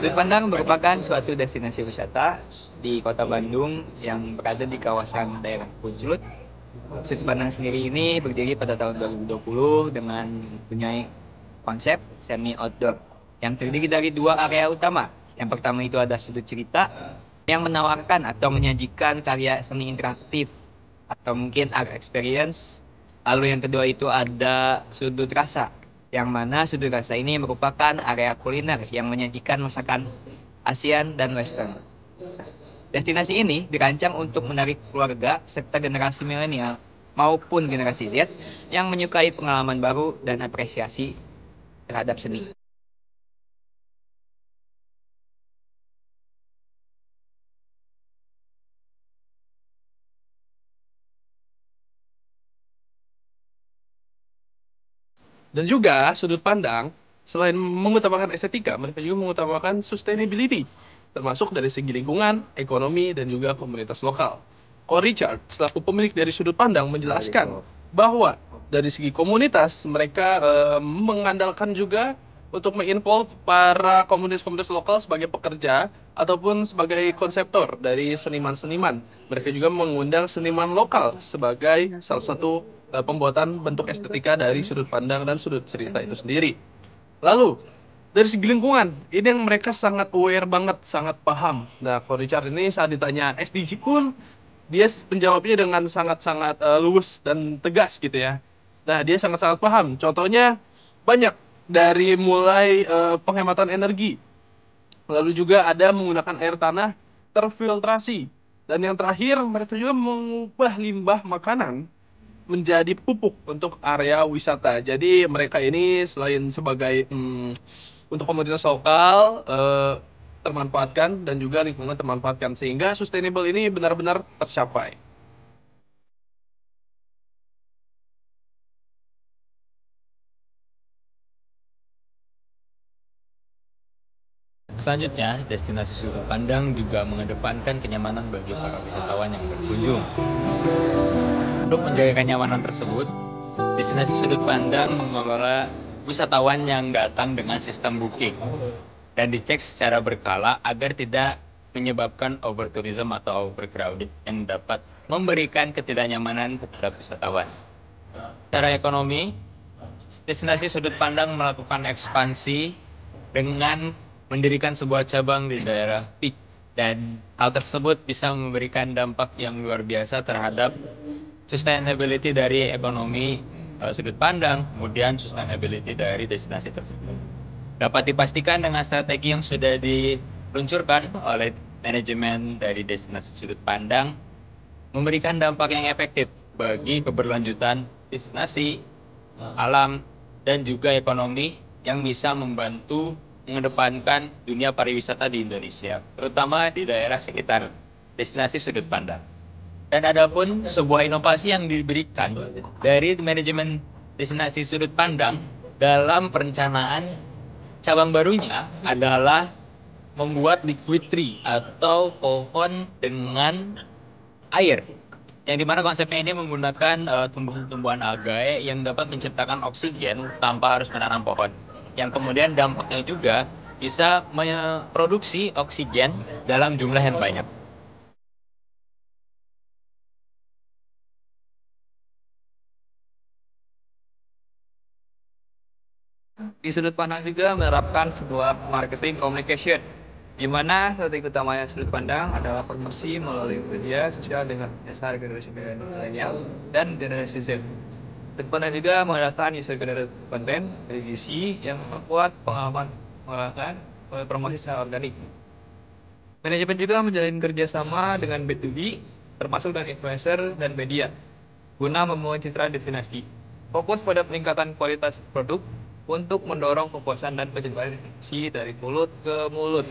Sudut Pandang merupakan suatu destinasi wisata di Kota Bandung yang berada di kawasan daerah Punclut. Sudut Pandang sendiri ini berdiri pada tahun 2020 dengan mempunyai konsep semi outdoor yang terdiri dari dua area utama. Yang pertama itu ada sudut cerita yang menawarkan atau menyajikan karya seni interaktif atau mungkin art experience. Lalu yang kedua itu ada sudut rasa, yang mana sudut rasa ini merupakan area kuliner yang menyajikan masakan ASEAN dan Western. Destinasi ini dirancang untuk menarik keluarga serta generasi milenial maupun generasi Z yang menyukai pengalaman baru dan apresiasi terhadap seni. Dan juga sudut pandang, selain mengutamakan estetika, mereka juga mengutamakan sustainability, termasuk dari segi lingkungan, ekonomi, dan juga komunitas lokal. Ko Richard, selaku pemilik dari sudut pandang, menjelaskan bahwa dari segi komunitas, mereka mengandalkan juga untuk menginvolve para komunitas-komunitas lokal sebagai pekerja ataupun sebagai konseptor dari seniman-seniman. Mereka juga mengundang seniman lokal sebagai salah satu pembuatan bentuk estetika dari sudut pandang dan sudut cerita itu sendiri. Lalu, dari segi lingkungan, ini yang mereka sangat aware banget, sangat paham. Nah, Ko Richard ini saat ditanya SDG pun, dia menjawabnya dengan sangat-sangat luwes dan tegas gitu ya. Nah, dia sangat-sangat paham. Contohnya, banyak dari mulai penghematan energi, lalu juga ada menggunakan air tanah terfiltrasi. Dan yang terakhir, mereka juga mengubah limbah makanan menjadi pupuk untuk area wisata. Jadi mereka ini selain sebagai untuk komunitas lokal termanfaatkan dan juga lingkungan termanfaatkan sehingga sustainable ini benar-benar tercapai. Selanjutnya, destinasi sudut pandang juga mengedepankan kenyamanan bagi para wisatawan yang berkunjung. Untuk menjaga kenyamanan tersebut, destinasi sudut pandang mengelola wisatawan yang datang dengan sistem booking dan dicek secara berkala agar tidak menyebabkan overtourism atau overcrowded yang dapat memberikan ketidaknyamanan terhadap wisatawan. Secara ekonomi, destinasi sudut pandang melakukan ekspansi dengan mendirikan sebuah cabang di daerah Peak, dan hal tersebut bisa memberikan dampak yang luar biasa terhadap sustainability dari ekonomi sudut pandang, kemudian sustainability dari destinasi tersebut. Dapat dipastikan dengan strategi yang sudah diluncurkan oleh manajemen dari destinasi sudut pandang, memberikan dampak yang efektif bagi keberlanjutan destinasi, alam, dan juga ekonomi yang bisa membantu mengedepankan dunia pariwisata di Indonesia, terutama di daerah sekitar destinasi sudut pandang. Dan ada pun sebuah inovasi yang diberikan dari manajemen destinasi sudut pandang dalam perencanaan cabang barunya adalah membuat liquid tree atau pohon dengan air. Yang dimana konsepnya ini menggunakan tumbuhan-tumbuhan algae yang dapat menciptakan oksigen tanpa harus menanam pohon. Yang kemudian dampaknya juga bisa memproduksi oksigen dalam jumlah yang banyak. Di sudut pandang juga menerapkan sebuah marketing communication, di mana strategi utamanya sudut pandang adalah promosi melalui media sosial dengan dasar generasi milenial dan generasi Z. Sudut pandang juga mengadakan user generated content dari VC yang membuat pengalaman menggunakan promosi secara organik. Manajemen juga menjalin kerjasama dengan B2B, termasuk dengan influencer dan media, guna membangun citra destinasi. Fokus pada peningkatan kualitas produk untuk mendorong kepuasan dan penyebaran informasi dari mulut ke mulut.